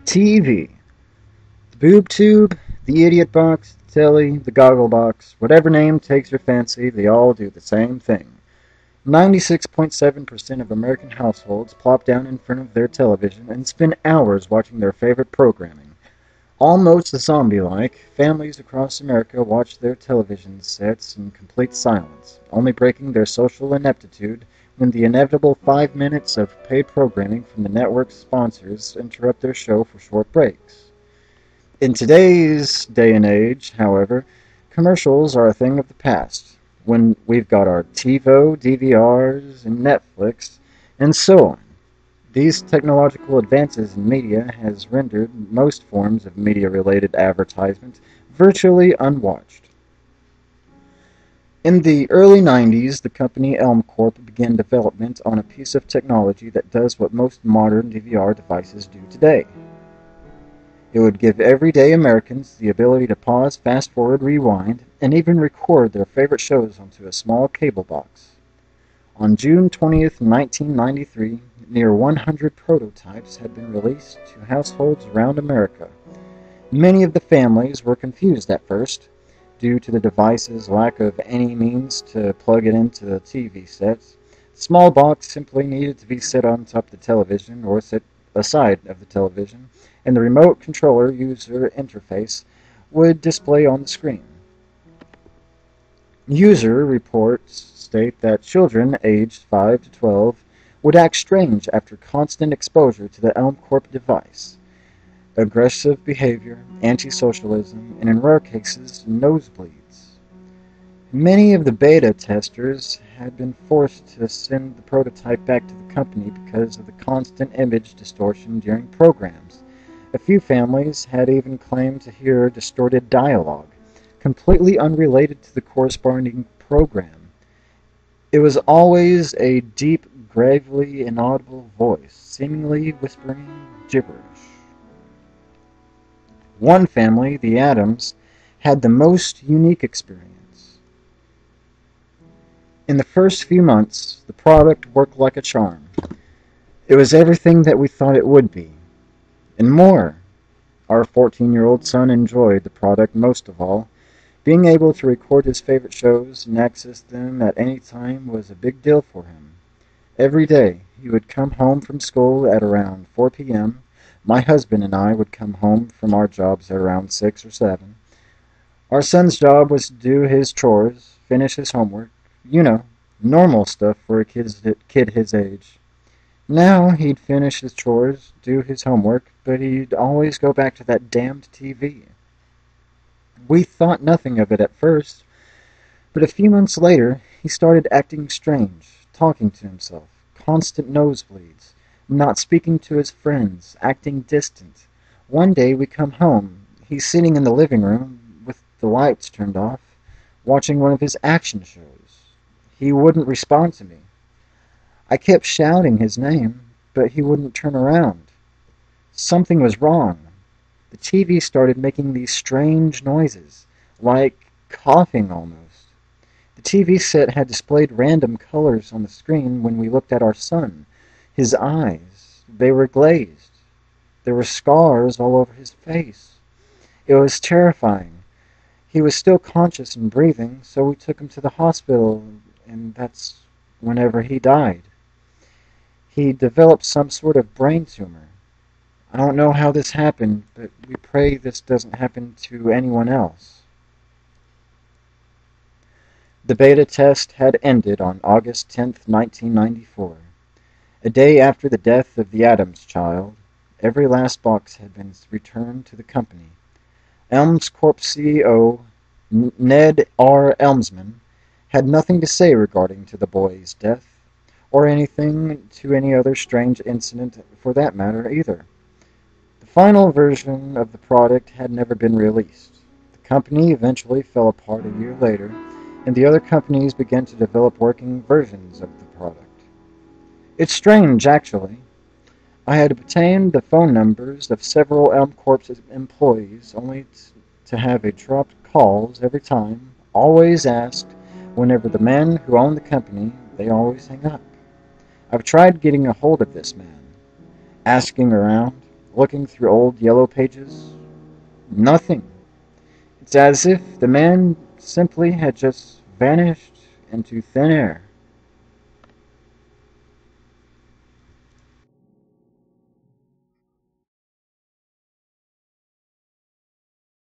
TV. The boob tube, the idiot box, the telly, the goggle box, whatever name takes your fancy, they all do the same thing. 96.7% of American households plop down in front of their television and spend hours watching their favorite programming. Almost zombie-like, families across America watch their television sets in complete silence, only breaking their social ineptitude when the inevitable 5 minutes of paid programming from the network's sponsors interrupt their show for short breaks. In today's day and age, however, commercials are a thing of the past, when we've got our TiVo, DVRs, and Netflix, and so on. These technological advances in media has rendered most forms of media-related advertisement virtually unwatched. In the early 90s, the company Elm Corp began development on a piece of technology that does what most modern DVR devices do today. It would give everyday Americans the ability to pause, fast-forward, rewind, and even record their favorite shows onto a small cable box. On June 20th, 1993, near 100 prototypes had been released to households around America. Many of the families were confused at first, due to the device's lack of any means to plug it into the TV sets. The small box simply needed to be set on top of the television or set aside of the television, and the remote controller user interface would display on the screen. User reports state that children aged 5 to 12 would act strange after constant exposure to the Elm Corp device. Aggressive behavior, anti-socialism, and in rare cases, nosebleeds. Many of the beta testers had been forced to send the prototype back to the company because of the constant image distortion during programs. A few families had even claimed to hear distorted dialogue, completely unrelated to the corresponding program. It was always a deep, gravely inaudible voice, seemingly whispering gibberish. One family, the Adams, had the most unique experience. In the first few months, the product worked like a charm. It was everything that we thought it would be, and more. Our 14-year-old son enjoyed the product most of all. Being able to record his favorite shows and access them at any time was a big deal for him. Every day, he would come home from school at around 4 p.m., my husband and I would come home from our jobs at around 6 or 7. Our son's job was to do his chores, finish his homework, normal stuff for a kid his age. Now he'd finish his chores, do his homework, but he'd always go back to that damned TV. We thought nothing of it at first, but a few months later he started acting strange, talking to himself, constant nosebleeds, not speaking to his friends, acting distant. One day we come home. He's sitting in the living room with the lights turned off, watching one of his action shows. He wouldn't respond to me. I kept shouting his name, but he wouldn't turn around. Something was wrong. The TV started making these strange noises, like coughing almost. The TV set had displayed random colors on the screen when we looked at our son. His eyes, they were glazed. There were scars all over his face. It was terrifying. He was still conscious and breathing, so we took him to the hospital, and that's whenever he died. He developed some sort of brain tumor. I don't know how this happened, but we pray this doesn't happen to anyone else. The beta test had ended on August 10th, 1994. A day after the death of the Adams child, every last box had been returned to the company. Elms Corp CEO Ned R. Elmsman had nothing to say regarding to the boy's death, or anything to any other strange incident for that matter either. The final version of the product had never been released. The company eventually fell apart a year later, and the other companies began to develop working versions of the product. It's strange, actually. I had obtained the phone numbers of several Elm Corp's employees, only to have a dropped calls every time, always asked, whenever the men who owned the company, they always hang up. I've tried getting a hold of this man, asking around. looking through old yellow pages. Nothing. It's as if the man simply had just vanished into thin air.